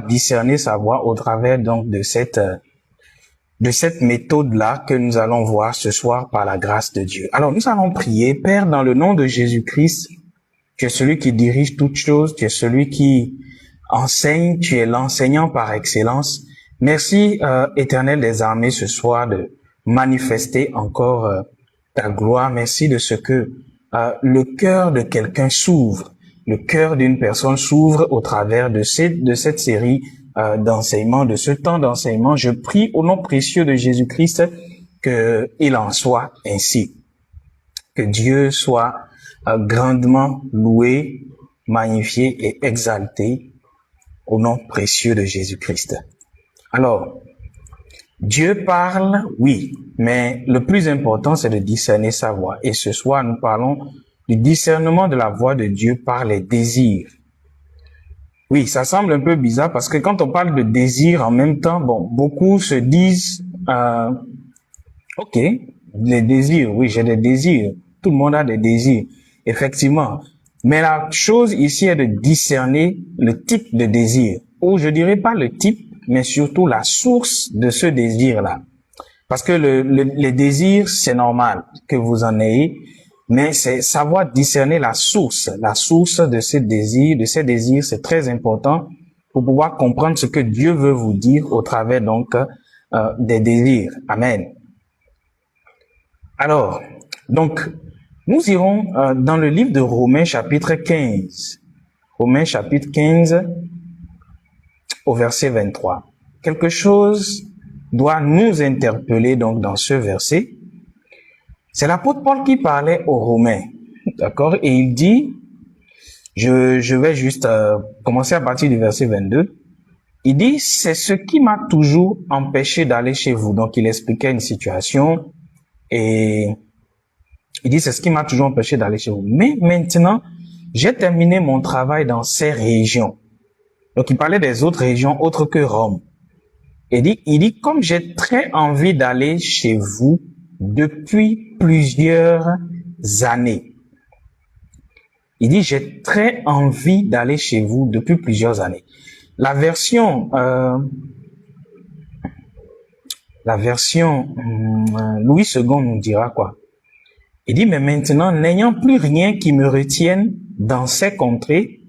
discerner sa voix au travers donc de cette méthode-là que nous allons voir ce soir par la grâce de Dieu. Alors, nous allons prier. Père, dans le nom de Jésus-Christ, tu es celui qui dirige toutes choses, tu es celui qui enseigne, tu es l'enseignant par excellence. Merci, Éternel des armées, ce soir de manifester encore ta gloire. Merci de ce que le cœur de quelqu'un s'ouvre, le cœur d'une personne s'ouvre au travers de cette série d'enseignement, de ce temps d'enseignement. Je prie au nom précieux de Jésus-Christ qu'il en soit ainsi. Que Dieu soit grandement loué, magnifié et exalté au nom précieux de Jésus-Christ. Alors, Dieu parle, oui, mais le plus important, c'est de discerner sa voix. Et ce soir, nous parlons du discernement de la voix de Dieu par les désirs. Oui, ça semble un peu bizarre parce que quand on parle de désir en même temps, bon, beaucoup se disent, ok, les désirs, oui, j'ai des désirs. Tout le monde a des désirs, effectivement. Mais la chose ici est de discerner le type de désir, ou je dirais pas le type, mais surtout la source de ce désir-là. Parce que les désirs, c'est normal que vous en ayez, mais c'est savoir discerner la source de ces désirs, c'est très important pour pouvoir comprendre ce que Dieu veut vous dire au travers donc des désirs. Amen. Alors, donc, nous irons dans le livre de Romains chapitre 15. Romains chapitre 15 au verset 23. Quelque chose doit nous interpeller donc dans ce verset. C'est l'apôtre Paul qui parlait aux Romains, d'accord? Et il dit, je vais juste commencer à partir du verset 22. Il dit, c'est ce qui m'a toujours empêché d'aller chez vous. Donc, il expliquait une situation et il dit, c'est ce qui m'a toujours empêché d'aller chez vous. Mais maintenant, j'ai terminé mon travail dans ces régions. Donc, il parlait des autres régions autres que Rome. Il dit, comme j'ai très envie d'aller chez vous depuis plusieurs années. Il dit, j'ai très envie d'aller chez vous depuis plusieurs années. La version Louis II nous dira quoi? Il dit, mais maintenant, n'ayant plus rien qui me retienne dans ces contrées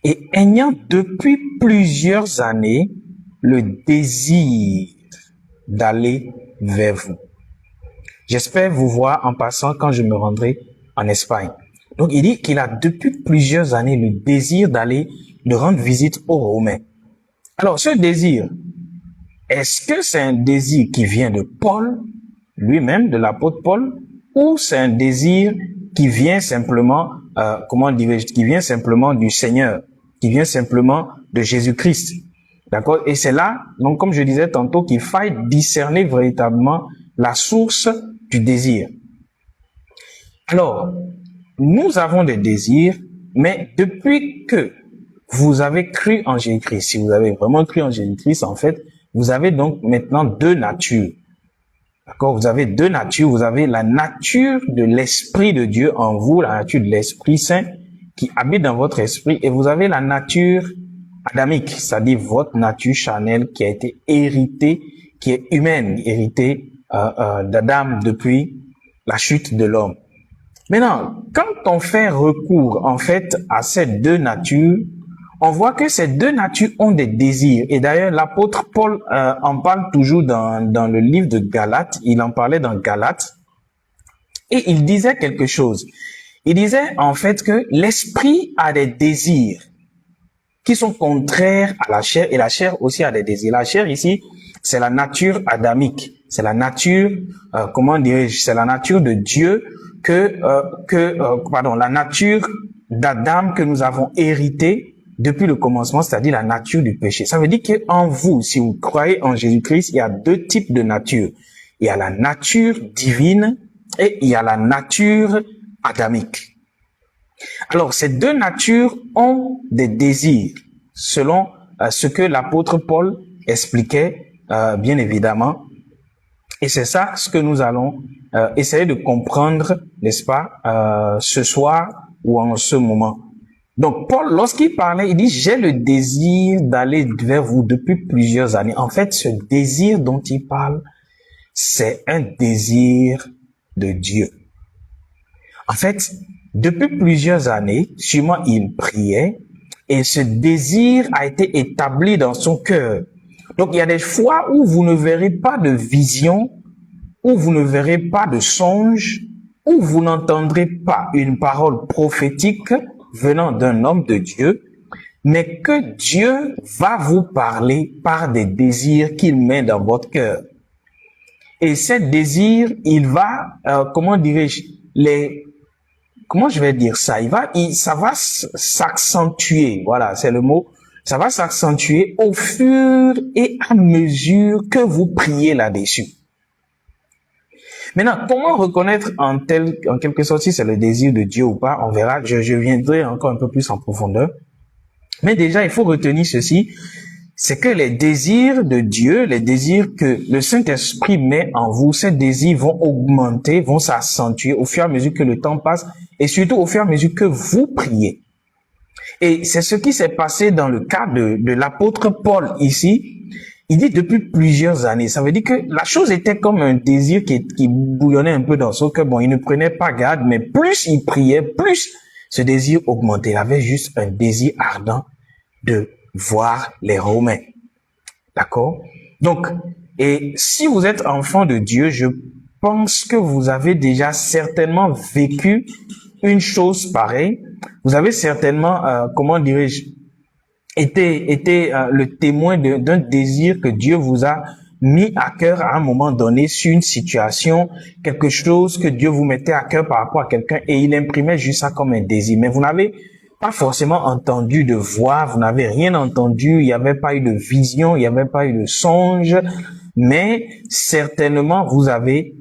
et ayant depuis plusieurs années le désir d'aller vers vous. J'espère vous voir en passant quand je me rendrai en Espagne. Donc, il dit qu'il a depuis plusieurs années le désir de rendre visite aux Romains. Alors, ce désir, est-ce que c'est un désir qui vient de Paul, lui-même, de l'apôtre Paul, ou c'est un désir qui vient simplement, qui vient simplement du Seigneur, qui vient simplement de Jésus-Christ? D'accord? Et c'est là, donc, comme je disais tantôt, qu'il faille discerner véritablement la source du désir. Alors, nous avons des désirs, mais depuis que vous avez cru en Jésus-Christ, si vous avez vraiment cru en Jésus-Christ, en fait, vous avez donc maintenant deux natures. D'accord? Vous avez deux natures. Vous avez la nature de l'Esprit de Dieu en vous, la nature de l'Esprit Saint qui habite dans votre esprit, et vous avez la nature adamique, c'est-à-dire votre nature charnelle qui a été héritée, qui est humaine, héritée d'Adam depuis la chute de l'homme. Maintenant, quand on fait recours en fait à ces deux natures, on voit que ces deux natures ont des désirs. Et d'ailleurs, l'apôtre Paul en parle toujours dans le livre de Galates. Il en parlait dans Galates. Et il disait quelque chose. Il disait en fait que l'esprit a des désirs qui sont contraires à la chair, et la chair aussi a des désirs. La chair ici, c'est la nature adamique. C'est la nature, c'est la nature de Dieu la nature d'Adam que nous avons héritée depuis le commencement, c'est-à-dire la nature du péché. Ça veut dire qu'en vous, si vous croyez en Jésus-Christ, il y a deux types de nature. Il y a la nature divine et il y a la nature adamique. Alors, ces deux natures ont des désirs, selon ce que l'apôtre Paul expliquait, bien évidemment. Et c'est ça ce que nous allons essayer de comprendre, n'est-ce pas, ce soir ou en ce moment. Donc, Paul, lorsqu'il parlait, il dit, j'ai le désir d'aller vers vous depuis plusieurs années. En fait, ce désir dont il parle, c'est un désir de Dieu. En fait, depuis plusieurs années, sûrement il priait et ce désir a été établi dans son cœur. Donc, il y a des fois où vous ne verrez pas de vision, où vous ne verrez pas de songe, où vous n'entendrez pas une parole prophétique venant d'un homme de Dieu, mais que Dieu va vous parler par des désirs qu'il met dans votre cœur. Et ces désirs, il va, comment dirais-je, comment je vais dire ça? Ça va s'accentuer. Voilà, c'est le mot. Ça va s'accentuer au fur et à mesure que vous priez là-dessus. Maintenant, comment reconnaître en quelque sorte si c'est le désir de Dieu ou pas? On verra. Je viendrai encore un peu plus en profondeur. Mais déjà, il faut retenir ceci. C'est que les désirs de Dieu, les désirs que le Saint-Esprit met en vous, ces désirs vont augmenter, vont s'accentuer au fur et à mesure que le temps passe et surtout au fur et à mesure que vous priez. Et c'est ce qui s'est passé dans le cas de l'apôtre Paul ici. Il dit depuis plusieurs années. Ça veut dire que la chose était comme un désir qui bouillonnait un peu dans son cœur. Bon, il ne prenait pas garde, mais plus il priait, plus ce désir augmentait. Il avait juste un désir ardent de voir les Romains. D'accord? Donc, et si vous êtes enfant de Dieu, je pense que vous avez déjà certainement vécu une chose pareille. Vous avez certainement, comment dirais-je, été le témoin d'un désir que Dieu vous a mis à cœur à un moment donné sur une situation, quelque chose que Dieu vous mettait à cœur par rapport à quelqu'un et il imprimait juste ça comme un désir. Mais vous n'avez pas forcément entendu de voix, vous n'avez rien entendu, il n'y avait pas eu de vision, il n'y avait pas eu de songe, mais certainement vous avez,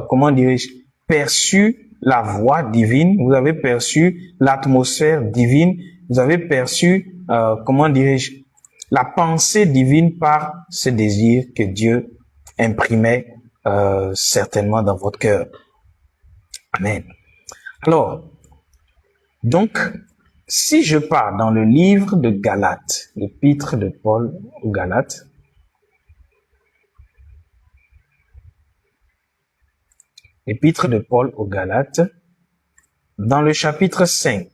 comment dirais-je, perçu la voix divine, vous avez perçu l'atmosphère divine, vous avez perçu, comment dirais-je, la pensée divine par ce désir que Dieu imprimait certainement dans votre cœur. Amen. Alors, donc, si je pars dans le livre de Galates, l'épître de Paul aux Galates, l'épître de Paul aux Galates, dans le chapitre 5,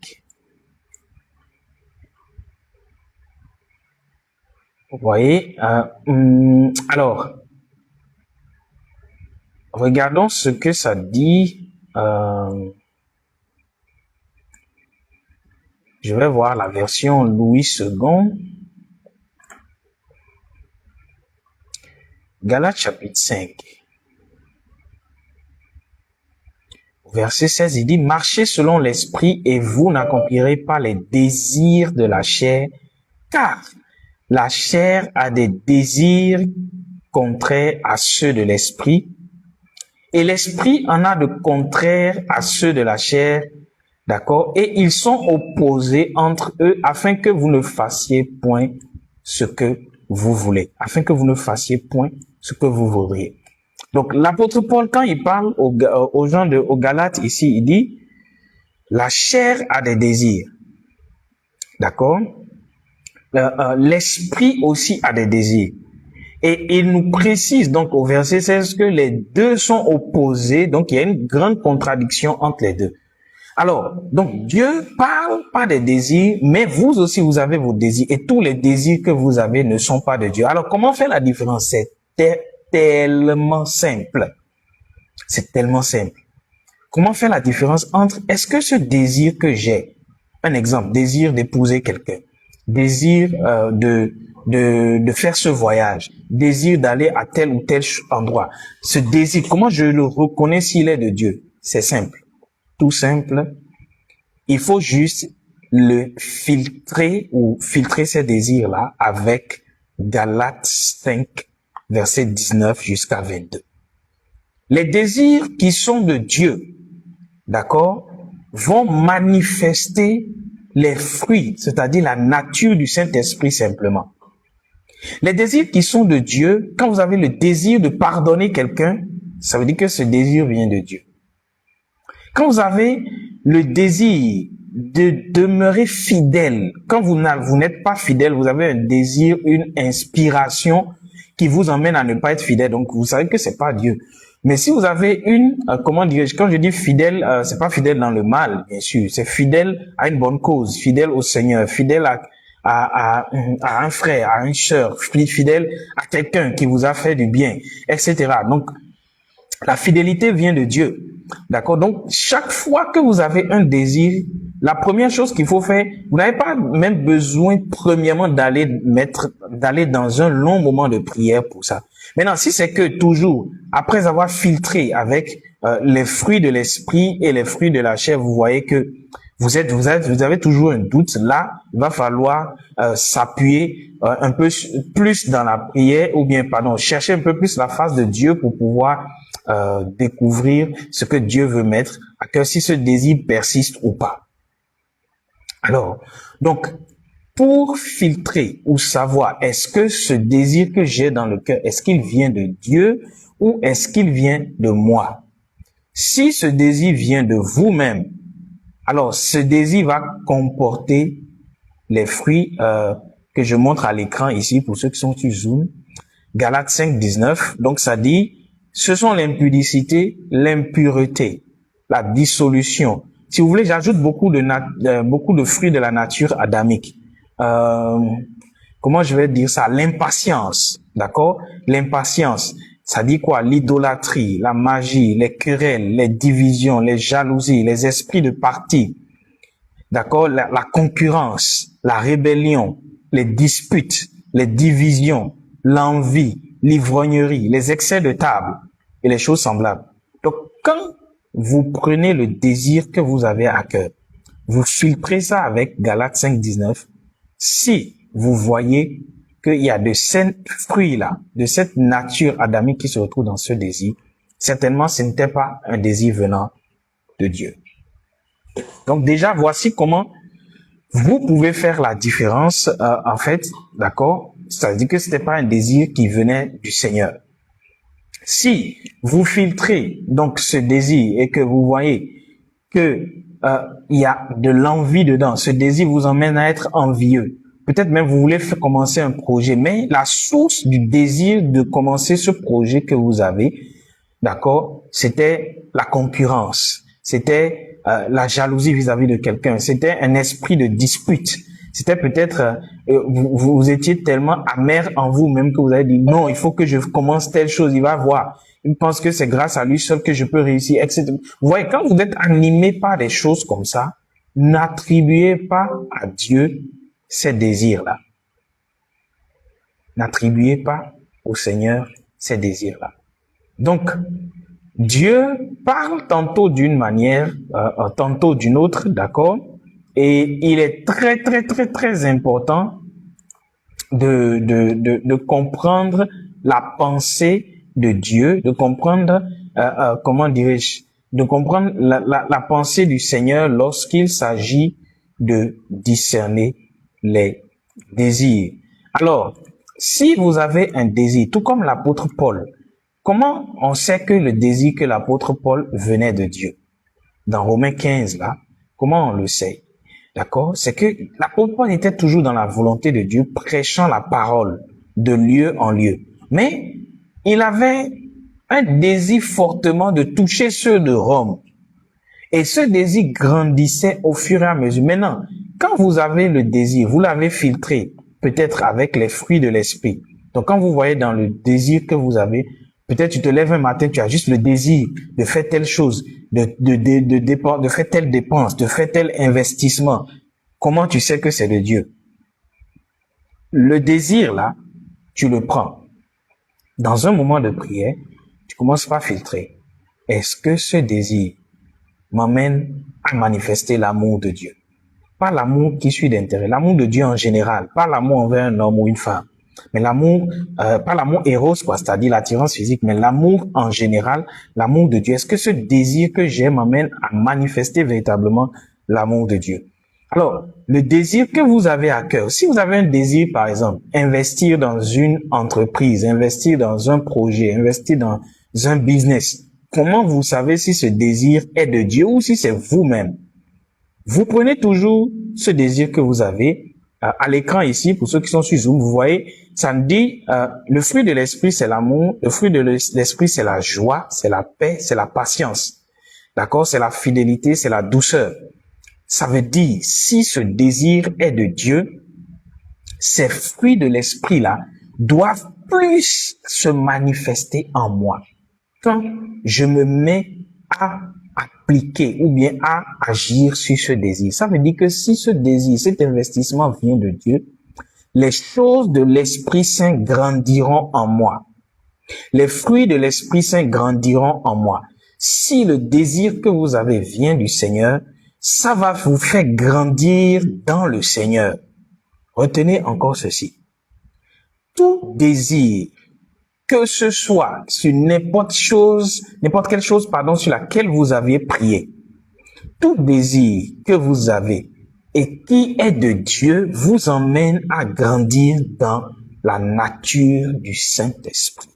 vous voyez, alors, regardons ce que ça dit. Je vais voir la version Louis II. Galates chapitre 5. Verset 16, il dit, marchez selon l'esprit et vous n'accomplirez pas les désirs de la chair, car la chair a des désirs contraires à ceux de l'esprit et l'esprit en a de contraires à ceux de la chair. D'accord? Et ils sont opposés entre eux afin que vous ne fassiez point ce que vous voulez. Afin que vous ne fassiez point ce que vous voudriez. Donc, l'apôtre Paul, quand il parle aux gens aux Galates ici, il dit, la chair a des désirs. D'accord? L'esprit aussi a des désirs. Et il nous précise donc au verset 16 que les deux sont opposés. Donc, il y a une grande contradiction entre les deux. Alors, donc Dieu parle pas des désirs, mais vous aussi vous avez vos désirs et tous les désirs que vous avez ne sont pas de Dieu. Alors, comment faire la différence? C'est tellement simple. C'est tellement simple. Comment faire la différence entre est-ce que ce désir que j'ai, un exemple, désir d'épouser quelqu'un, désir de faire ce voyage, désir d'aller à tel ou tel endroit, ce désir, comment je le reconnais s'il est de Dieu? C'est simple. Tout simple, il faut juste le filtrer ou filtrer ces désirs-là avec Galates 5, verset 19 jusqu'à 22. Les désirs qui sont de Dieu, d'accord, vont manifester les fruits, c'est-à-dire la nature du Saint-Esprit simplement. Les désirs qui sont de Dieu, quand vous avez le désir de pardonner quelqu'un, ça veut dire que ce désir vient de Dieu. Quand vous avez le désir de demeurer fidèle. Quand vous n'êtes pas fidèle, vous avez un désir, une inspiration qui vous emmène à ne pas être fidèle. Donc, vous savez que c'est pas Dieu. Mais si vous avez comment dirais-je, quand je dis fidèle, c'est pas fidèle dans le mal, bien sûr. C'est fidèle à une bonne cause, fidèle au Seigneur, fidèle à un frère, à une sœur, fidèle à quelqu'un qui vous a fait du bien, etc. Donc, la fidélité vient de Dieu. D'accord? Donc, chaque fois que vous avez un désir, la première chose qu'il faut faire, vous n'avez pas même besoin, premièrement, d'aller dans un long moment de prière pour ça. Maintenant, si c'est que toujours, après avoir filtré avec les fruits de l'esprit et les fruits de la chair, vous voyez que vous avez toujours un doute, là, il va falloir s'appuyer un peu plus dans la prière, ou bien, chercher un peu plus la face de Dieu pour pouvoir découvrir ce que Dieu veut mettre à cœur, si ce désir persiste ou pas. Alors, donc, pour filtrer ou savoir, est-ce que ce désir que j'ai dans le cœur, est-ce qu'il vient de Dieu ou est-ce qu'il vient de moi? Si ce désir vient de vous-même, alors ce désir va comporter les fruits que je montre à l'écran ici pour ceux qui sont sur Zoom. Galates 5, 19. Donc ça dit, ce sont l'impudicité, l'impureté, la dissolution. Si vous voulez, j'ajoute beaucoup de fruits de la nature adamique. Comment je vais dire ça? L'impatience, d'accord? L'impatience, ça dit quoi? L'idolâtrie, la magie, les querelles, les divisions, les jalousies, les esprits de parti, d'accord? La concurrence, la rébellion, les disputes, les divisions, l'envie, l'ivrognerie, les excès de table et les choses semblables. Donc, quand vous prenez le désir que vous avez à cœur, vous filtrez ça avec Galates 5, 19. Si vous voyez qu'il y a de ces fruits-là, de cette nature adamique qui se retrouve dans ce désir, certainement ce n'était pas un désir venant de Dieu. Donc déjà, voici comment vous pouvez faire la différence, en fait, d'accord? C'est-à-dire que c'était pas un désir qui venait du Seigneur. Si vous filtrez donc ce désir et que vous voyez que il y a de l'envie dedans, ce désir vous emmène à être envieux. Peut-être même vous voulez commencer un projet, mais la source du désir de commencer ce projet que vous avez, d'accord, c'était la concurrence, c'était la jalousie vis-à-vis de quelqu'un, c'était un esprit de dispute. C'était peut-être, vous étiez tellement amer en vous-même que vous avez dit, non, il faut que je commence telle chose, il va voir. Il pense que c'est grâce à lui seul que je peux réussir, etc. Vous voyez, quand vous êtes animé par des choses comme ça, n'attribuez pas à Dieu ces désirs-là. N'attribuez pas au Seigneur ces désirs-là. Donc, Dieu parle tantôt d'une manière, tantôt d'une autre, d'accord? Et il est très, très, très, très important de comprendre la pensée de Dieu, de comprendre, comment dirais-je, de comprendre la pensée du Seigneur lorsqu'il s'agit de discerner les désirs. Alors, si vous avez un désir, tout comme l'apôtre Paul, comment on sait que le désir que l'apôtre Paul venait de Dieu? Dans Romains 15, là, comment on le sait? D'accord? C'est que l'apôtre Paul était toujours dans la volonté de Dieu, prêchant la parole de lieu en lieu. Mais il avait un désir fortement de toucher ceux de Rome. Et ce désir grandissait au fur et à mesure. Maintenant, quand vous avez le désir, vous l'avez filtré, peut-être avec les fruits de l'esprit. Donc quand vous voyez dans le désir que vous avez, peut-être tu te lèves un matin, tu as juste le désir de faire telle chose, de faire telle dépense, de faire tel investissement. Comment tu sais que c'est de Dieu? Le désir là, tu le prends. Dans un moment de prière, tu commences par filtrer. Est-ce que ce désir m'amène à manifester l'amour de Dieu? Pas l'amour qui suit d'intérêt, l'amour de Dieu en général, pas l'amour envers un homme ou une femme. Mais l'amour, pas l'amour éros, quoi, c'est-à-dire l'attirance physique, mais l'amour en général, l'amour de Dieu. Est-ce que ce désir que j'ai m'amène à manifester véritablement l'amour de Dieu? Alors, le désir que vous avez à cœur, si vous avez un désir, par exemple, investir dans une entreprise, investir dans un projet, investir dans un business, comment vous savez si ce désir est de Dieu ou si c'est vous-même? Vous prenez toujours ce désir que vous avez à l'écran ici, pour ceux qui sont sur Zoom, vous voyez, ça me dit, le fruit de l'esprit, c'est l'amour, le fruit de l'esprit, c'est la joie, c'est la paix, c'est la patience. D'accord? C'est la fidélité, c'est la douceur. Ça veut dire, si ce désir est de Dieu, ces fruits de l'esprit-là doivent plus se manifester en moi. Quand je me mets à appliquer ou bien à agir sur ce désir, ça veut dire que si ce désir, cet investissement vient de Dieu, les choses de l'Esprit Saint grandiront en moi. Les fruits de l'Esprit Saint grandiront en moi. Si le désir que vous avez vient du Seigneur, ça va vous faire grandir dans le Seigneur. Retenez encore ceci. Tout désir, que ce soit sur n'importe quelle chose, sur laquelle vous aviez prié, tout désir que vous avez et qui est de Dieu vous emmène à grandir dans la nature du Saint-Esprit.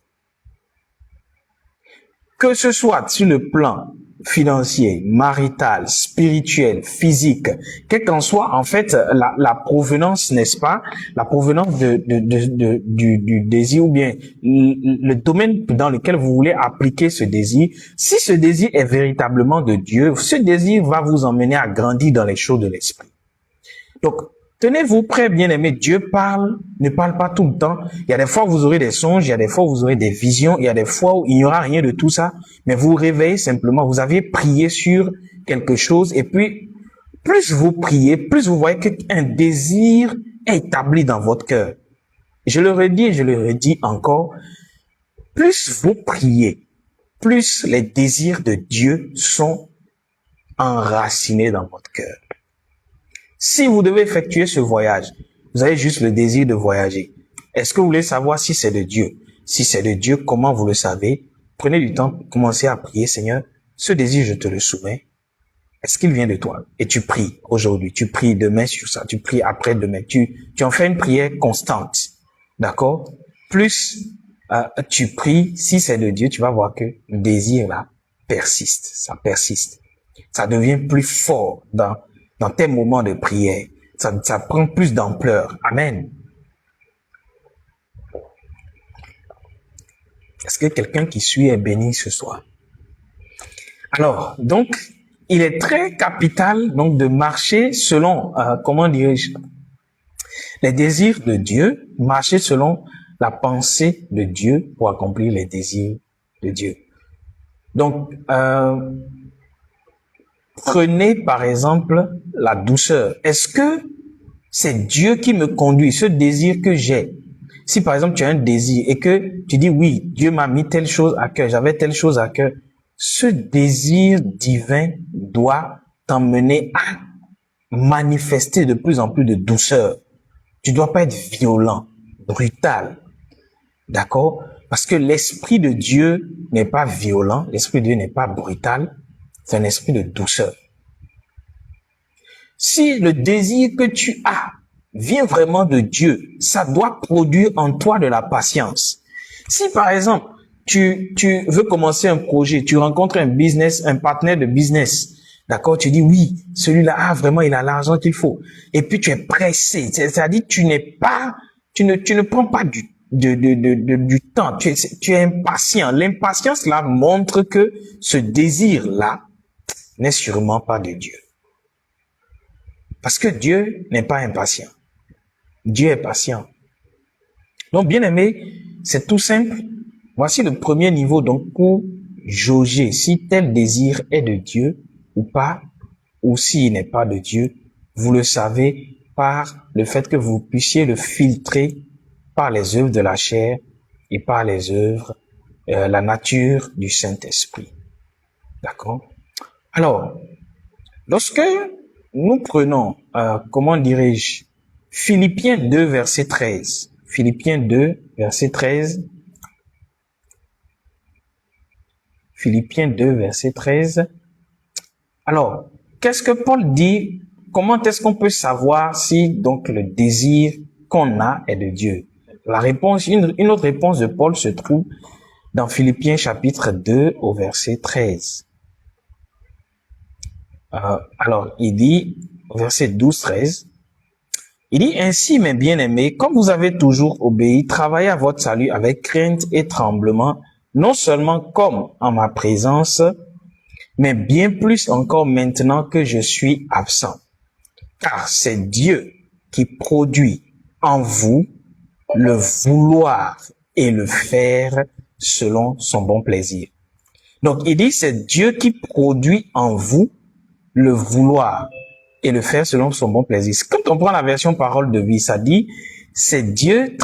Que ce soit sur le plan financier, marital, spirituel, physique, quelle qu'en soit en fait la provenance, n'est-ce pas, la provenance du désir ou bien le domaine dans lequel vous voulez appliquer ce désir, si ce désir est véritablement de Dieu, ce désir va vous emmener à grandir dans les choses de l'esprit. Donc, tenez-vous prêts, bien-aimés. Dieu ne parle pas tout le temps. Il y a des fois où vous aurez des songes, il y a des fois où vous aurez des visions, il y a des fois où il n'y aura rien de tout ça, mais vous vous réveillez simplement, vous aviez prié sur quelque chose, et puis, plus vous priez, plus vous voyez qu'un désir est établi dans votre cœur. Je le redis et je le redis encore, plus vous priez, plus les désirs de Dieu sont enracinés dans votre cœur. Si vous devez effectuer ce voyage, vous avez juste le désir de voyager. Est-ce que vous voulez savoir si c'est de Dieu? Si c'est de Dieu, comment vous le savez? Prenez du temps, commencez à prier, Seigneur, ce désir, je te le soumets. Est-ce qu'il vient de toi? Et tu pries aujourd'hui, tu pries demain sur ça, tu pries après-demain. Tu en fais une prière constante. D'accord? Plus tu pries, si c'est de Dieu, tu vas voir que le désir là persiste, ça persiste. Ça devient plus fort dans tes moments de prière. Ça prend plus d'ampleur. Amen. Est-ce que quelqu'un qui suit est béni ce soir? Alors, donc, il est très capital donc de marcher selon, les désirs de Dieu, marcher selon la pensée de Dieu pour accomplir les désirs de Dieu. Donc, prenez par exemple la douceur. Est-ce que c'est Dieu qui me conduit, ce désir que j'ai? Si par exemple tu as un désir et que tu dis oui, Dieu m'a mis telle chose à cœur, j'avais telle chose à cœur, ce désir divin doit t'emmener à manifester de plus en plus de douceur. Tu dois pas être violent, brutal. D'accord? Parce que l'esprit de Dieu n'est pas violent, l'esprit de Dieu n'est pas brutal, c'est un esprit de douceur. Si le désir que tu as vient vraiment de Dieu, ça doit produire en toi de la patience. Si par exemple, tu veux commencer un projet, tu rencontres un partenaire de business, d'accord, tu dis oui, celui-là, vraiment, il a l'argent qu'il faut. Et puis tu es pressé, c'est-à-dire tu ne prends pas du temps, tu es impatient. L'impatience là montre que ce désir-là n'est sûrement pas de Dieu. Parce que Dieu n'est pas impatient. Dieu est patient. Donc, bien aimé, c'est tout simple. Voici le premier niveau, donc, pour jauger si tel désir est de Dieu ou pas, ou s'il n'est pas de Dieu. Vous le savez par le fait que vous puissiez le filtrer par les œuvres de la chair et par les œuvres, la nature du Saint-Esprit. D'accord? Alors, lorsque nous prenons, Philippiens 2, verset 13. Philippiens 2, verset 13. Philippiens 2, verset 13. Alors, qu'est-ce que Paul dit? Comment est-ce qu'on peut savoir si, donc, le désir qu'on a est de Dieu? La réponse, une autre réponse de Paul se trouve dans Philippiens chapitre 2 au verset 13. Alors, il dit, verset 12-13, il dit, ainsi, mes bien-aimés, comme vous avez toujours obéi, travaillez à votre salut avec crainte et tremblement, non seulement comme en ma présence, mais bien plus encore maintenant que je suis absent. Car c'est Dieu qui produit en vous le vouloir et le faire selon son bon plaisir. Donc, il dit, c'est Dieu qui produit en vous le vouloir et le faire selon son bon plaisir. Quand on prend la version parole de vie, ça dit, c'est Dieu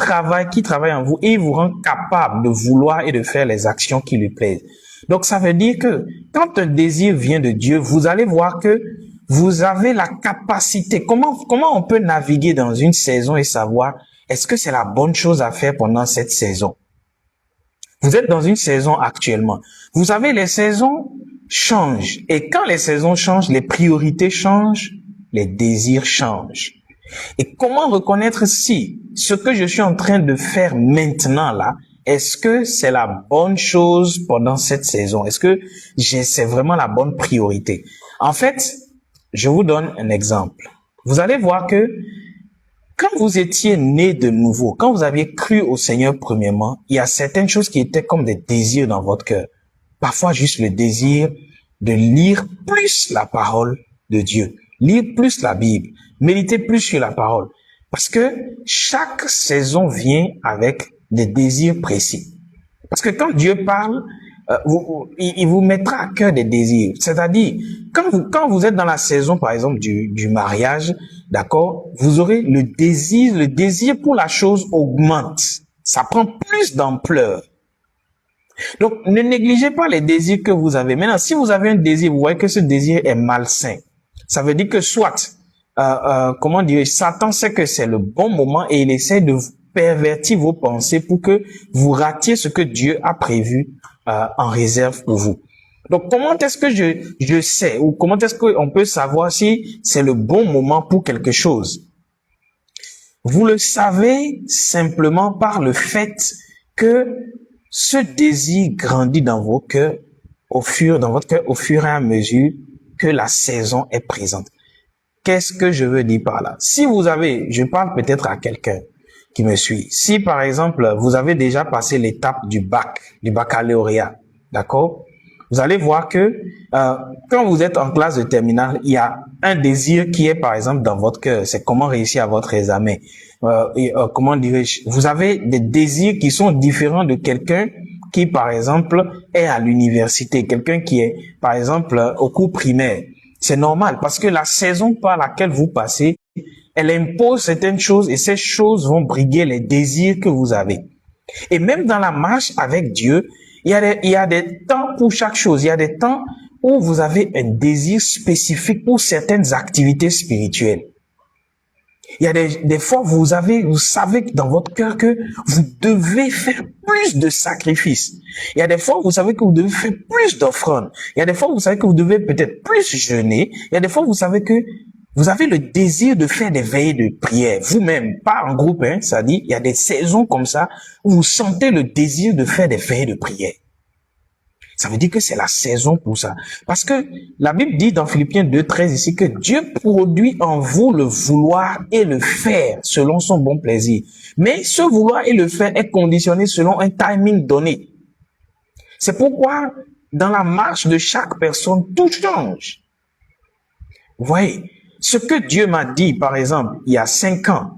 qui travaille en vous et il vous rend capable de vouloir et de faire les actions qui lui plaisent. Donc, ça veut dire que quand un désir vient de Dieu, vous allez voir que vous avez la capacité. Comment on peut naviguer dans une saison et savoir est-ce que c'est la bonne chose à faire pendant cette saison? Vous êtes dans une saison actuellement. Vous savez, les saisons changent. Et quand les saisons changent, les priorités changent, les désirs changent. Et comment reconnaître si ce que je suis en train de faire maintenant là, est-ce que c'est la bonne chose pendant cette saison? Est-ce que c'est vraiment la bonne priorité? En fait, je vous donne un exemple. Vous allez voir que quand vous étiez né de nouveau, quand vous aviez cru au Seigneur premièrement, il y a certaines choses qui étaient comme des désirs dans votre cœur. Parfois juste le désir de lire plus la parole de Dieu, lire plus la Bible, méditer plus sur la parole. Parce que chaque saison vient avec des désirs précis. Parce que quand Dieu parle, il vous mettra à cœur des désirs. C'est-à-dire, quand vous êtes dans la saison, par exemple, du mariage, d'accord, vous aurez le désir pour la chose augmente. Ça prend plus d'ampleur. Donc, ne négligez pas les désirs que vous avez. Maintenant, si vous avez un désir, vous voyez que ce désir est malsain. Ça veut dire que soit, Satan sait que c'est le bon moment et il essaie de pervertir vos pensées pour que vous ratiez ce que Dieu a prévu en réserve pour vous. Donc, comment est-ce que je sais ou comment est-ce qu'on peut savoir si c'est le bon moment pour quelque chose? Vous le savez simplement par le fait que ce désir grandit dans vos cœurs, dans votre cœur au fur et à mesure que la saison est présente. Qu'est-ce que je veux dire par là? Si vous avez, je parle peut-être à quelqu'un qui me suit. Si par exemple, vous avez déjà passé l'étape du baccalauréat, d'accord? Vous allez voir que quand vous êtes en classe de terminale, il y a un désir qui est par exemple dans votre cœur, c'est comment réussir à votre examen. Comment dirais-je? Vous avez des désirs qui sont différents de quelqu'un qui par exemple est à l'université, quelqu'un qui est par exemple au cours primaire. C'est normal parce que la saison par laquelle vous passez, elle impose certaines choses et ces choses vont briguer les désirs que vous avez. Et même dans la marche avec Dieu, il y a des temps pour chaque chose. Il y a des temps où vous avez un désir spécifique pour certaines activités spirituelles. Il y a des fois, vous savez dans votre cœur que vous devez faire plus de sacrifices. Il y a des fois, vous savez que vous devez faire plus d'offrandes. Il y a des fois, vous savez que vous devez peut-être plus jeûner. Il y a des fois, vous savez que vous avez le désir de faire des veillées de prière. Vous-même, pas en groupe, ça dit, il y a des saisons comme ça où vous sentez le désir de faire des veillées de prière. Ça veut dire que c'est la saison pour ça. Parce que la Bible dit dans Philippiens 2:13 ici que Dieu produit en vous le vouloir et le faire selon son bon plaisir. Mais ce vouloir et le faire est conditionné selon un timing donné. C'est pourquoi dans la marche de chaque personne, tout change. Vous voyez, ce que Dieu m'a dit, par exemple, il y a 5 ans,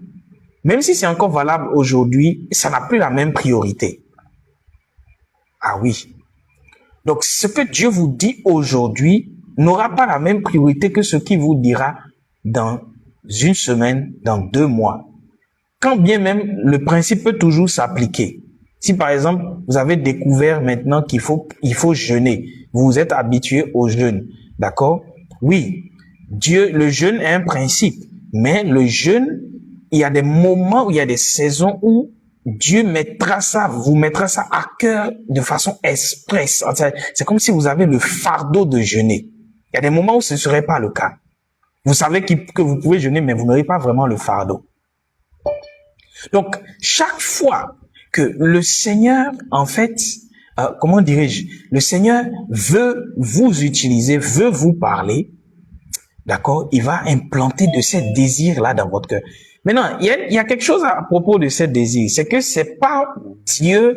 même si c'est encore valable aujourd'hui, ça n'a plus la même priorité. Ah oui. Donc, ce que Dieu vous dit aujourd'hui n'aura pas la même priorité que ce qu'il vous dira dans une semaine, dans 2 mois. Quand bien même, le principe peut toujours s'appliquer. Si par exemple, vous avez découvert maintenant qu'il faut jeûner, vous vous êtes habitué au jeûne, d'accord? Oui, le jeûne est un principe, mais le jeûne, il y a des moments où il y a des saisons où Dieu vous mettra ça à cœur de façon express. C'est comme si vous avez le fardeau de jeûner. Il y a des moments où ce ne serait pas le cas. Vous savez que vous pouvez jeûner, mais vous n'aurez pas vraiment le fardeau. Donc, chaque fois que le Seigneur, en fait, le Seigneur veut vous utiliser, veut vous parler, d'accord, il va implanter de ces désirs-là dans votre cœur. Maintenant, il y a quelque chose à propos de ces désirs, c'est que c'est pas Dieu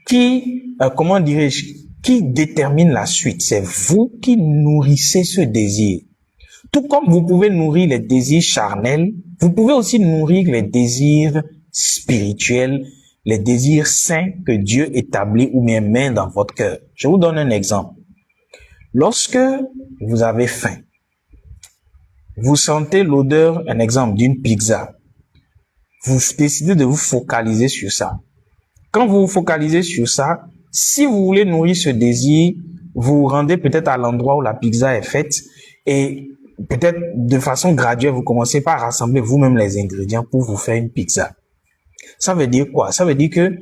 qui, comment dirais-je, qui détermine la suite, c'est vous qui nourrissez ce désir. Tout comme vous pouvez nourrir les désirs charnels, vous pouvez aussi nourrir les désirs spirituels, les désirs saints que Dieu établit ou bien met dans votre cœur. Je vous donne un exemple. Lorsque vous avez faim, vous sentez l'odeur, un exemple, d'une pizza. Vous décidez de vous focaliser sur ça. Quand vous vous focalisez sur ça, si vous voulez nourrir ce désir, vous vous rendez peut-être à l'endroit où la pizza est faite et peut-être de façon graduelle, vous commencez par rassembler vous-même les ingrédients pour vous faire une pizza. Ça veut dire quoi? Ça veut dire que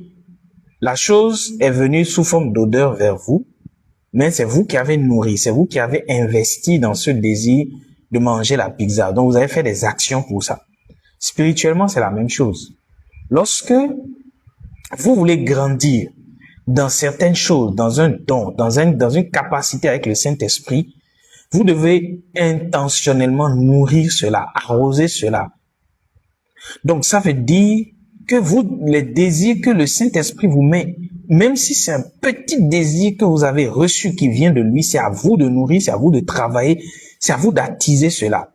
la chose est venue sous forme d'odeur vers vous, mais c'est vous qui avez nourri, c'est vous qui avez investi dans ce désir de manger la pizza. Donc, vous avez fait des actions pour ça. Spirituellement, c'est la même chose. Lorsque vous voulez grandir dans certaines choses, dans un don, dans une capacité avec le Saint-Esprit, vous devez intentionnellement nourrir cela, arroser cela. Donc, ça veut dire que vous, les désirs que le Saint-Esprit vous met, même si c'est un petit désir que vous avez reçu qui vient de lui, c'est à vous de nourrir, c'est à vous de travailler, c'est à vous d'attiser cela.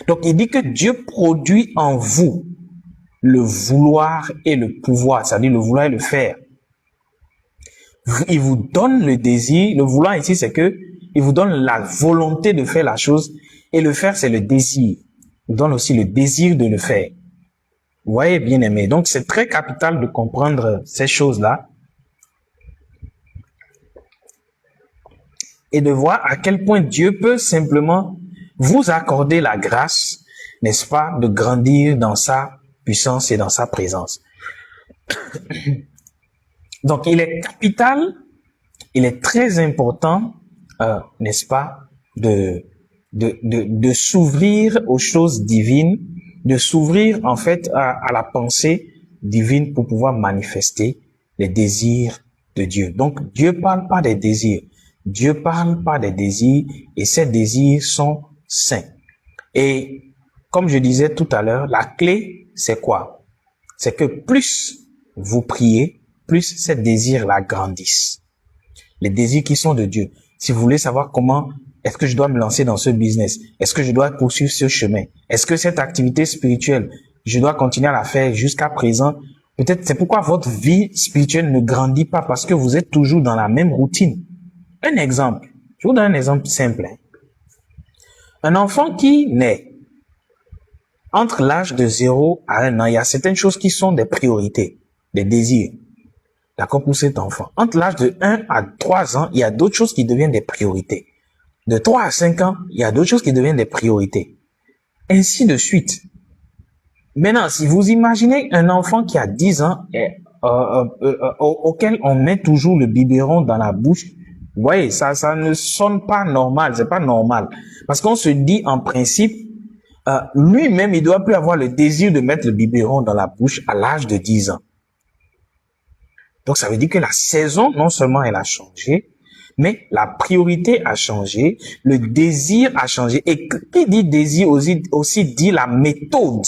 Donc, il dit que Dieu produit en vous le vouloir et le pouvoir, c'est-à-dire le vouloir et le faire. Il vous donne le désir, le vouloir ici, c'est que il vous donne la volonté de faire la chose et le faire, c'est le désir. Il vous donne aussi le désir de le faire. Vous voyez, bien aimé. Donc, c'est très capital de comprendre ces choses-là et de voir à quel point Dieu peut simplement vous accorder la grâce, n'est-ce pas, de grandir dans sa puissance et dans sa présence. Donc, il est capital, il est très important, n'est-ce pas, de s'ouvrir aux choses divines, de s'ouvrir en fait à la pensée divine pour pouvoir manifester les désirs de Dieu. Donc, Dieu parle pas des désirs. Dieu parle pas des désirs et ces désirs sont saints. Et comme je disais tout à l'heure, la clé, c'est quoi? C'est que plus vous priez, plus ces désirs-là grandissent. Les désirs qui sont de Dieu. Si vous voulez savoir comment est-ce que je dois me lancer dans ce business, est-ce que je dois poursuivre ce chemin, est-ce que cette activité spirituelle, je dois continuer à la faire jusqu'à présent, peut-être c'est pourquoi votre vie spirituelle ne grandit pas parce que vous êtes toujours dans la même routine. Un exemple, je vous donne un exemple simple. Un enfant qui naît entre l'âge de 0 à 1 an, il y a certaines choses qui sont des priorités, des désirs. D'accord, pour cet enfant. Entre l'âge de 1 à 3 ans, il y a d'autres choses qui deviennent des priorités. De 3 à 5 ans, il y a d'autres choses qui deviennent des priorités. Ainsi de suite. Maintenant, si vous imaginez un enfant qui a 10 ans, auquel on met toujours le biberon dans la bouche, vous voyez, ça ne sonne pas normal, c'est pas normal. Parce qu'on se dit en principe, lui-même, il doit plus avoir le désir de mettre le biberon dans la bouche à l'âge de 10 ans. Donc, ça veut dire que la saison, non seulement elle a changé, mais la priorité a changé, le désir a changé. Et qui dit désir aussi dit la méthode.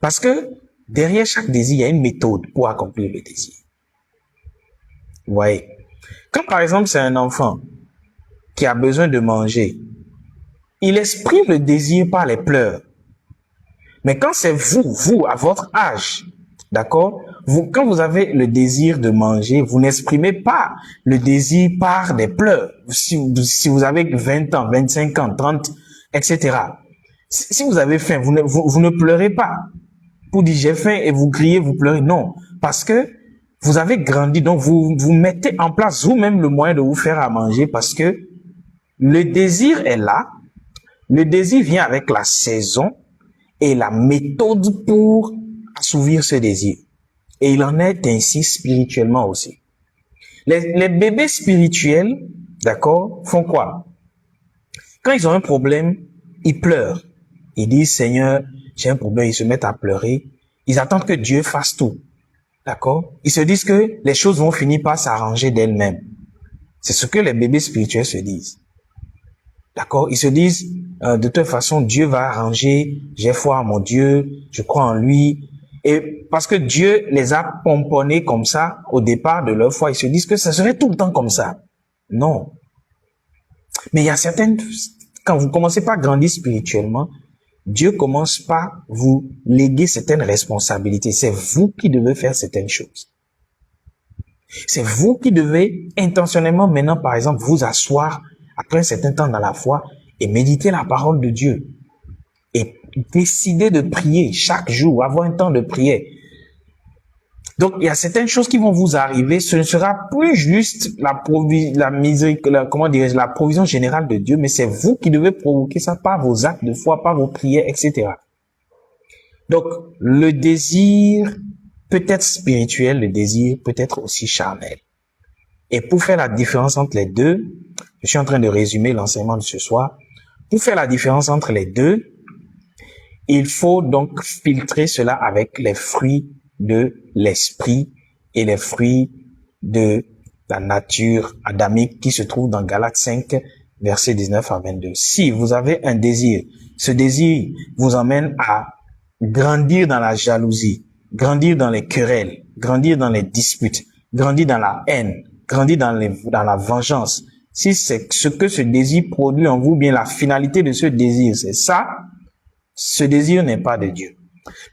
Parce que derrière chaque désir, il y a une méthode pour accomplir le désir. Vous voyez. Quand par exemple, c'est un enfant qui a besoin de manger, il exprime le désir par les pleurs. Mais quand c'est vous, à votre âge, d'accord, quand vous avez le désir de manger, vous n'exprimez pas le désir par des pleurs. Si vous avez 20 ans, 25 ans, 30, etc. Si vous avez faim, vous ne pleurez pas. Pour dire j'ai faim et vous criez, vous pleurez. Non. Parce que vous avez grandi, donc vous mettez en place vous-même le moyen de vous faire à manger parce que le désir est là. Le désir vient avec la saison et la méthode pour assouvir ce désir. Et il en est ainsi spirituellement aussi. Les bébés spirituels, d'accord, font quoi? Quand ils ont un problème, ils pleurent. Ils disent, Seigneur, j'ai un problème, ils se mettent à pleurer. Ils attendent que Dieu fasse tout. D'accord? Ils se disent que les choses vont finir par s'arranger d'elles-mêmes. C'est ce que les bébés spirituels se disent. D'accord? Ils se disent, de toute façon, Dieu va arranger, j'ai foi en mon Dieu, je crois en lui. Et parce que Dieu les a pomponnés comme ça au départ de leur foi, ils se disent que ça serait tout le temps comme ça. Non. Mais il y a certaines, quand vous commencez par grandir spirituellement, Dieu commence par vous léguer certaines responsabilités. C'est vous qui devez faire certaines choses. C'est vous qui devez intentionnellement maintenant, par exemple, vous asseoir après un certain temps dans la foi et méditer la parole de Dieu. Et décider de prier chaque jour, avoir un temps de prière. Donc, il y a certaines choses qui vont vous arriver. Ce ne sera plus juste la provision générale de Dieu, mais c'est vous qui devez provoquer ça par vos actes de foi, par vos prières, etc. Donc, le désir peut être spirituel, le désir peut être aussi charnel. Et pour faire la différence entre les deux, je suis en train de résumer l'enseignement de ce soir. Pour faire la différence entre les deux, il faut donc filtrer cela avec les fruits de l'esprit et les fruits de la nature adamique qui se trouvent dans Galates 5, versets 19 à 22. Si vous avez un désir, ce désir vous emmène à grandir dans la jalousie, grandir dans les querelles, grandir dans les disputes, grandir dans la haine, grandir dans la vengeance. Si c'est ce que ce désir produit en vous, bien la finalité de ce désir, c'est ça, ce désir n'est pas de Dieu.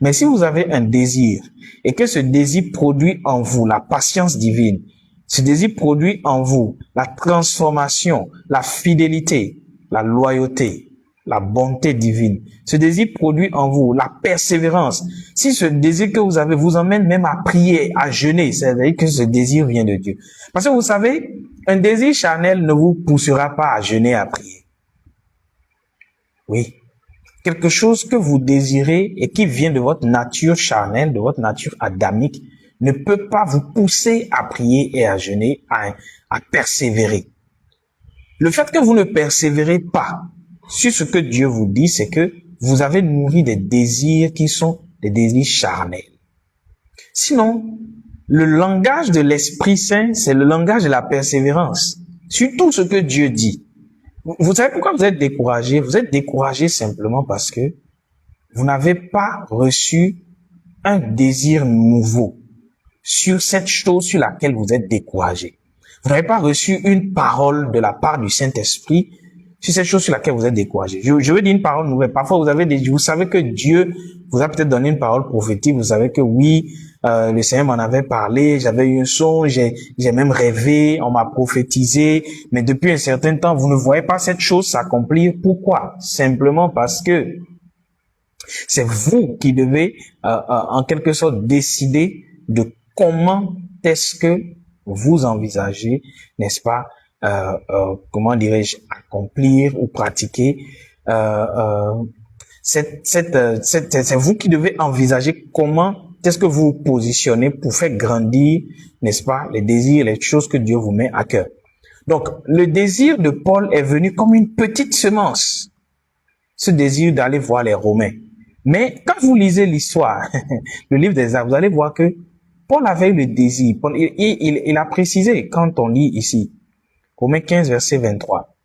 Mais si vous avez un désir et que ce désir produit en vous la patience divine, ce désir produit en vous la transformation, la fidélité, la loyauté, la bonté divine, ce désir produit en vous la persévérance. Si ce désir que vous avez vous emmène même à prier, à jeûner, c'est-à-dire que ce désir vient de Dieu. Parce que vous savez, un désir charnel ne vous poussera pas à jeûner, à prier. Oui. Quelque chose que vous désirez et qui vient de votre nature charnelle, de votre nature adamique, ne peut pas vous pousser à prier et à jeûner, à persévérer. Le fait que vous ne persévérez pas sur ce que Dieu vous dit, c'est que vous avez nourri des désirs qui sont des désirs charnels. Sinon, le langage de l'Esprit Saint, c'est le langage de la persévérance. Sur tout ce que Dieu dit. Vous savez pourquoi vous êtes découragé? Vous êtes découragé simplement parce que vous n'avez pas reçu un désir nouveau sur cette chose sur laquelle vous êtes découragé. Vous n'avez pas reçu une parole de la part du Saint-Esprit sur cette chose sur laquelle vous êtes découragé. Je veux dire une parole nouvelle. Parfois, vous savez que Dieu vous a peut-être donné une parole prophétique. Vous savez que oui, le Seigneur m'en avait parlé, j'avais eu un songe, j'ai même rêvé, on m'a prophétisé, mais depuis un certain temps, vous ne voyez pas cette chose s'accomplir. Pourquoi? Simplement parce que c'est vous qui devez, en quelque sorte, décider de comment est-ce que vous envisagez, n'est-ce pas, comment dirais-je, accomplir ou pratiquer c'est vous qui devez envisager comment est-ce que vous vous positionnez pour faire grandir, n'est-ce pas, les désirs, les choses que Dieu vous met à cœur. Donc, le désir de Paul est venu comme une petite semence, ce désir d'aller voir les Romains. Mais quand vous lisez l'histoire, le livre des Actes, vous allez voir que Paul avait eu le désir. Paul, il a précisé quand on lit ici, Romains 15, verset 23.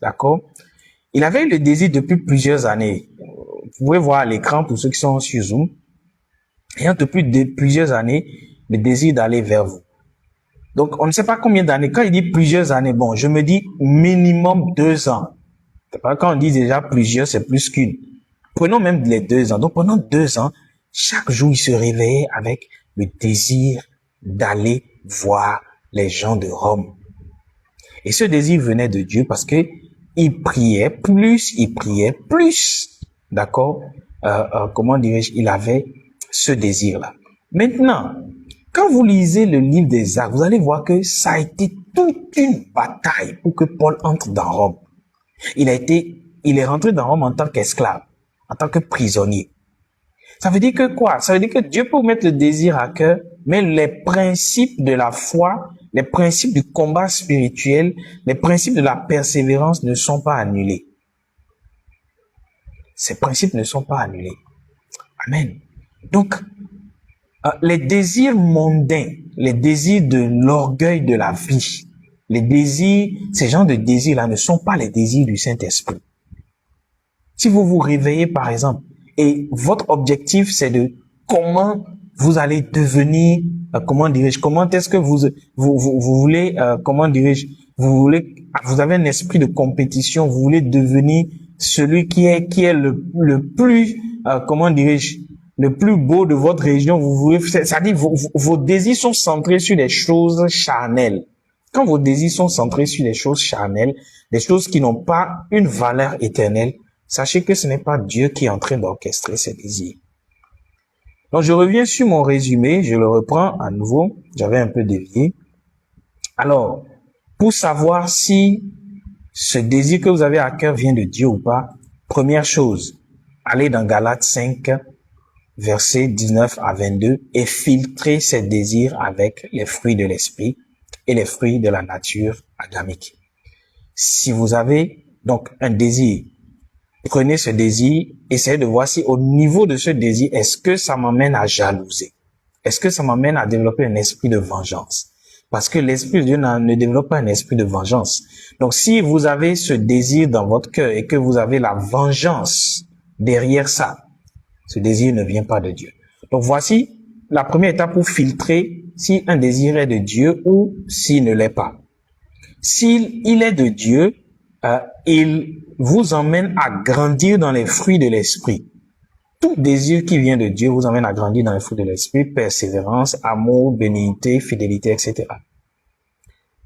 D'accord? Il avait eu le désir depuis plusieurs années. Vous pouvez voir à l'écran pour ceux qui sont sur Zoom. Ayant depuis plusieurs années, le désir d'aller vers vous. Donc, on ne sait pas combien d'années. Quand il dit plusieurs années, bon, je me dis minimum 2 ans. Quand on dit déjà plusieurs, c'est plus qu'une. Prenons même les 2 ans. Donc, pendant 2 ans, chaque jour, il se réveillait avec le désir d'aller voir les gens de Rome. Et ce désir venait de Dieu parce que il priait plus. D'accord? Comment dirais-je? Il avait ce désir-là. Maintenant, quand vous lisez le livre des Actes, vous allez voir que ça a été toute une bataille pour que Paul entre dans Rome. Il est rentré dans Rome en tant qu'esclave, en tant que prisonnier. Ça veut dire que quoi? Ça veut dire que Dieu peut vous mettre le désir à cœur, mais les principes de la foi, les principes du combat spirituel, les principes de la persévérance ne sont pas annulés. Ces principes ne sont pas annulés. Amen. Donc, les désirs mondains, les désirs de l'orgueil de la vie, Les désirs, ces genres de désirs-là ne sont pas les désirs du Saint-Esprit. Si vous vous réveillez, par exemple, et votre objectif, c'est de comment vous allez devenir, comment est-ce que vous voulez, vous avez un esprit de compétition, vous voulez devenir celui qui est le plus, le plus beau de votre région, vous voulez, c'est-à-dire vos désirs sont centrés sur des choses charnelles. Quand vos désirs sont centrés sur des choses charnelles, des choses qui n'ont pas une valeur éternelle, sachez que ce n'est pas Dieu qui est en train d'orchestrer ces désirs. Donc, je reviens sur mon résumé, je le reprends à nouveau, j'avais un peu dévié. Alors, pour savoir si ce désir que vous avez à cœur vient de Dieu ou pas, première chose, allez dans Galates 5, versets 19 à 22 et filtrez ces désirs avec les fruits de l'esprit et les fruits de la nature adamique. Si vous avez donc un désir, prenez ce désir, essayez de voir si au niveau de ce désir, est-ce que ça m'amène à jalouser? Est-ce que ça m'amène à développer un esprit de vengeance? Parce que l'Esprit de Dieu ne développe pas un esprit de vengeance. Donc si vous avez ce désir dans votre cœur et que vous avez la vengeance derrière ça, ce désir ne vient pas de Dieu. Donc voici la première étape pour filtrer si un désir est de Dieu ou s'il ne l'est pas. S'il est de Dieu, il vous emmène à grandir dans les fruits de l'esprit. Tout désir qui vient de Dieu vous emmène à grandir dans les fruits de l'esprit, persévérance, amour, bénignité, fidélité, etc.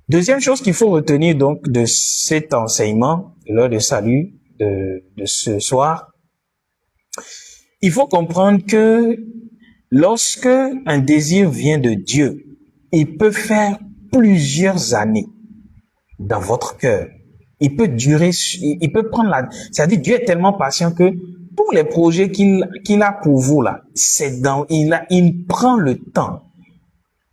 Deuxième chose qu'il faut retenir donc de cet enseignement, de l'heure de salut de ce soir, il faut comprendre que lorsque un désir vient de Dieu, il peut faire plusieurs années dans votre cœur. Il peut durer, il peut prendre c'est-à-dire Dieu est tellement patient que tous les projets qu'il a pour vous là, il prend le temps.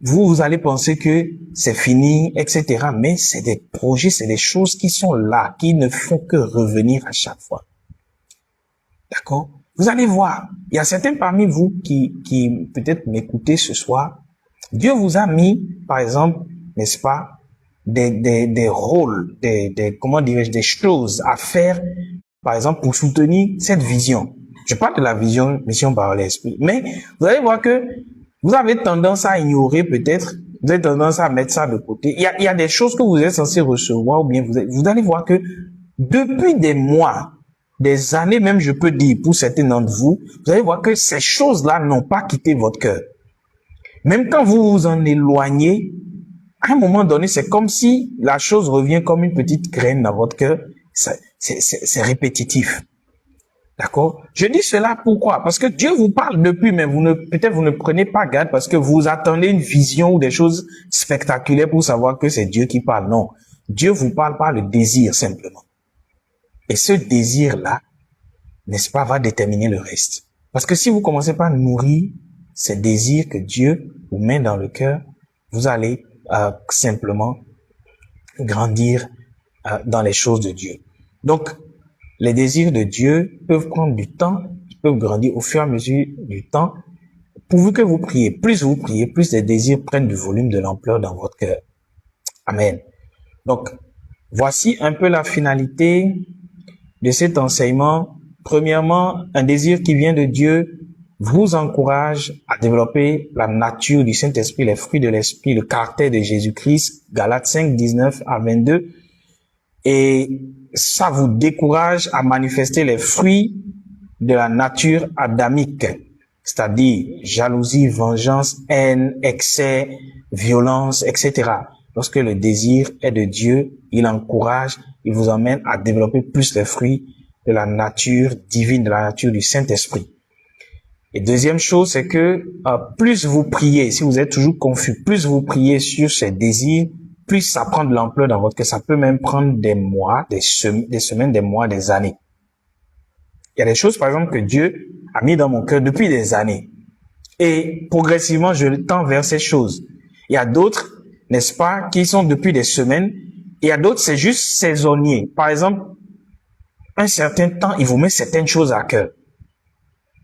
Vous allez penser que c'est fini, etc. Mais c'est des projets, c'est des choses qui sont là, qui ne font que revenir à chaque fois. D'accord? Vous allez voir, il y a certains parmi vous qui peut-être m'écoutez ce soir. Dieu vous a mis, par exemple, n'est-ce pas, des rôles, des choses à faire, par exemple, pour soutenir cette vision. Je parle de la vision mission par l'esprit. Mais vous allez voir que vous avez tendance à ignorer peut-être, vous avez tendance à mettre ça de côté. Il y a des choses que vous êtes censé recevoir, ou bien vous allez voir que depuis des mois, des années même, je peux dire, pour certains d'entre vous, vous allez voir que ces choses-là n'ont pas quitté votre cœur. Même quand vous vous en éloignez, à un moment donné, c'est comme si la chose revient comme une petite graine dans votre cœur. C'est répétitif. D'accord? Je dis cela pourquoi? Parce que Dieu vous parle depuis, mais peut-être vous ne prenez pas garde parce que vous attendez une vision ou des choses spectaculaires pour savoir que c'est Dieu qui parle. Non. Dieu vous parle par le désir simplement. Et ce désir-là, n'est-ce pas, va déterminer le reste. Parce que si vous commencez par nourrir ces désirs que Dieu vous met dans le cœur, vous allez simplement grandir dans les choses de Dieu. Donc, les désirs de Dieu peuvent prendre du temps, ils peuvent grandir au fur et à mesure du temps. Pourvu que vous priez, plus les désirs prennent du volume, de l'ampleur dans votre cœur. Amen. Donc, voici un peu la finalité de cet enseignement. Premièrement, un désir qui vient de Dieu vous encourage à développer la nature du Saint-Esprit, les fruits de l'Esprit, le caractère de Jésus-Christ, Galates 5, 19 à 22. Et ça vous décourage à manifester les fruits de la nature adamique, c'est-à-dire jalousie, vengeance, haine, excès, violence, etc. Lorsque le désir est de Dieu, il encourage, il vous emmène à développer plus les fruits de la nature divine, de la nature du Saint-Esprit. Et deuxième chose, c'est que plus vous priez, si vous êtes toujours confus, plus vous priez sur ces désirs, plus ça prend de l'ampleur dans votre cœur. Ça peut même prendre des mois, des semaines, des mois, des années. Il y a des choses, par exemple, que Dieu a mis dans mon cœur depuis des années. Et progressivement, je tends vers ces choses. Il y a d'autres, n'est-ce pas, qui sont depuis des semaines. Et il y a d'autres, c'est juste saisonnier. Par exemple, un certain temps, il vous met certaines choses à cœur.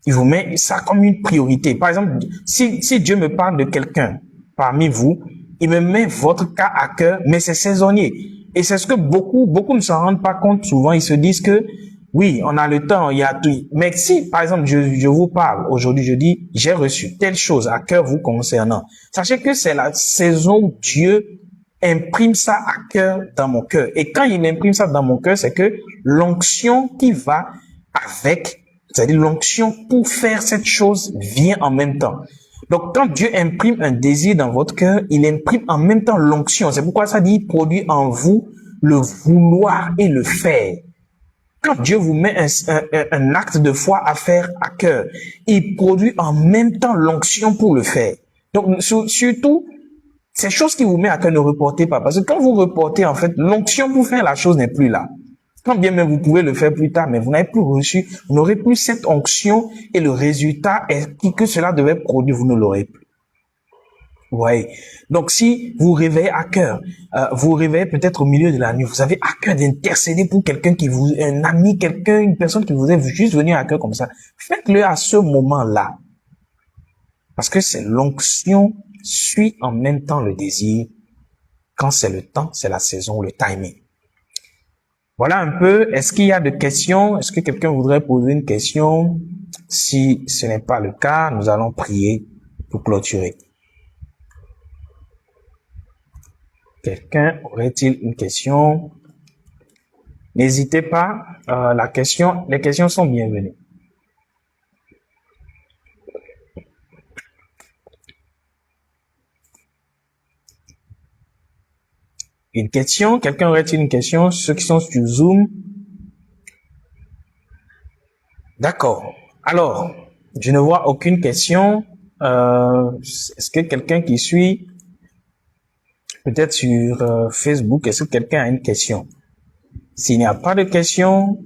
Il vous met ça comme une priorité. Par exemple, si Dieu me parle de quelqu'un parmi vous, il me met votre cas à cœur, mais c'est saisonnier. Et c'est ce que beaucoup ne s'en rendent pas compte. Souvent, ils se disent que oui, on a le temps, il y a tout. Mais si, par exemple, je vous parle aujourd'hui, je dis, j'ai reçu telle chose à cœur vous concernant. Sachez que c'est la saison où Dieu imprime ça à cœur dans mon cœur. Et quand il imprime ça dans mon cœur, c'est que l'onction qui va avec, c'est-à-dire l'onction pour faire cette chose vient en même temps. Donc, quand Dieu imprime un désir dans votre cœur, il imprime en même temps l'onction. C'est pourquoi ça dit, il produit en vous le vouloir et le faire. Quand Dieu vous met un acte de foi à faire à cœur, il produit en même temps l'onction pour le faire. Donc, surtout, ces choses qui vous met à cœur, ne reportez pas. Parce que quand vous reportez, en fait, l'onction pour faire la chose n'est plus là. Quand bien même vous pouvez le faire plus tard, mais vous n'avez plus reçu, vous n'aurez plus cette onction et le résultat que cela devait produire, vous ne l'aurez plus. Vous voyez. Donc, si vous réveillez à cœur, vous réveillez peut-être au milieu de la nuit, vous avez à cœur d'intercéder pour quelqu'un qui vous, un ami, quelqu'un, une personne qui vous est juste venu à cœur comme ça. Faites-le à ce moment-là. Parce que c'est l'onction suit en même temps le désir. Quand c'est le temps, c'est la saison, le timing. Voilà un peu. Est-ce qu'il y a des questions? Est-ce que quelqu'un voudrait poser une question? Si ce n'est pas le cas, nous allons prier pour clôturer. Quelqu'un aurait-il une question? N'hésitez pas. Les questions sont bienvenues. Une question? Quelqu'un aurait-il une question? Ceux qui sont sur Zoom? D'accord. Alors, je ne vois aucune question. Est-ce que quelqu'un qui suit peut-être sur Facebook, est-ce que quelqu'un a une question? S'il n'y a pas de question,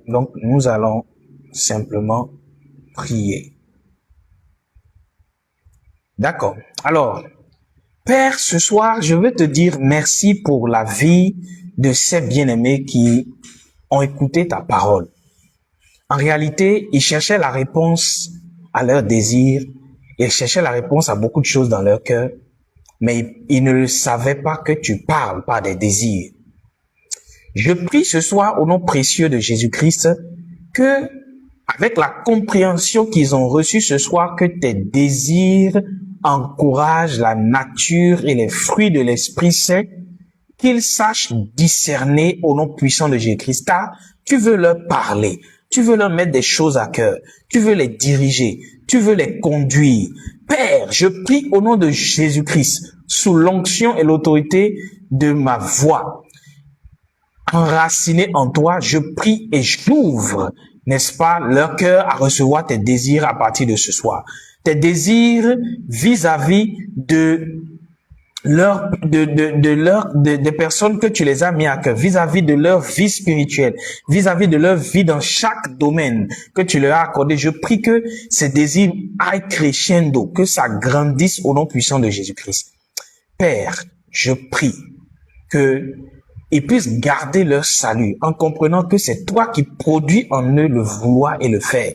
donc nous allons simplement prier. D'accord. Alors, Père, ce soir, je veux te dire merci pour la vie de ces bien-aimés qui ont écouté ta parole. En réalité, ils cherchaient la réponse à leurs désirs, ils cherchaient la réponse à beaucoup de choses dans leur cœur, mais ils ne savaient pas que tu parles par des désirs. Je prie ce soir au nom précieux de Jésus-Christ que, avec la compréhension qu'ils ont reçue ce soir, que tes désirs encouragent la nature et les fruits de l'Esprit Saint, qu'ils sachent discerner au nom puissant de Jésus-Christ, car tu veux leur parler, tu veux leur mettre des choses à cœur, tu veux les diriger, tu veux les conduire. Père, je prie au nom de Jésus-Christ, sous l'onction et l'autorité de ma voix, enracinés en toi, je prie et j'ouvre, n'est-ce pas, leur cœur à recevoir tes désirs à partir de ce soir. Tes désirs vis-à-vis des personnes que tu les as mis à cœur, vis-à-vis de leur vie spirituelle, vis-à-vis de leur vie dans chaque domaine que tu leur as accordé. Je prie que ces désirs aillent crescendo, que ça grandisse au nom puissant de Jésus-Christ. Père, je prie que ils puissent garder leur salut en comprenant que c'est toi qui produis en eux le vouloir et le faire.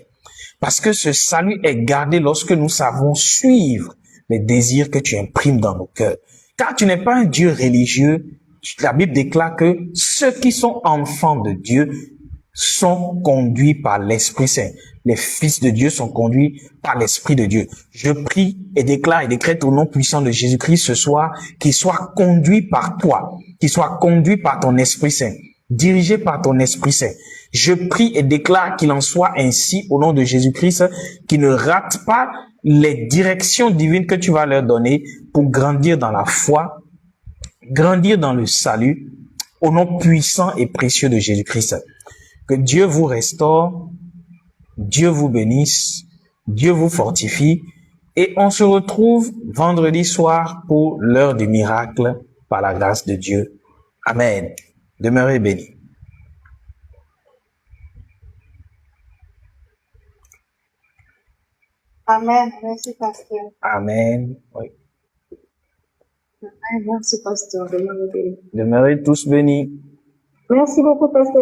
Parce que ce salut est gardé lorsque nous savons suivre les désirs que tu imprimes dans nos cœurs. Car tu n'es pas un Dieu religieux. La Bible déclare que ceux qui sont enfants de Dieu sont conduits par l'Esprit Saint. Les fils de Dieu sont conduits par l'Esprit de Dieu. Je prie et déclare et décrète au nom puissant de Jésus-Christ ce soir qu'ils soient conduits par toi, qu'ils soient conduits par ton Esprit Saint, dirigés par ton Esprit Saint. Je prie et déclare qu'il en soit ainsi au nom de Jésus-Christ, qu'ils ne ratent pas les directions divines que tu vas leur donner pour grandir dans la foi, grandir dans le salut, au nom puissant et précieux de Jésus-Christ. Que Dieu vous restaure, Dieu vous bénisse, Dieu vous fortifie, et on se retrouve vendredi soir pour l'heure du miracle par la grâce de Dieu. Amen. Demeurez bénis. Amen. Merci, pasteur. Amen. Oui. Merci, pasteur. Demeurez bénis. Demeurez tous bénis. Merci beaucoup, pasteur.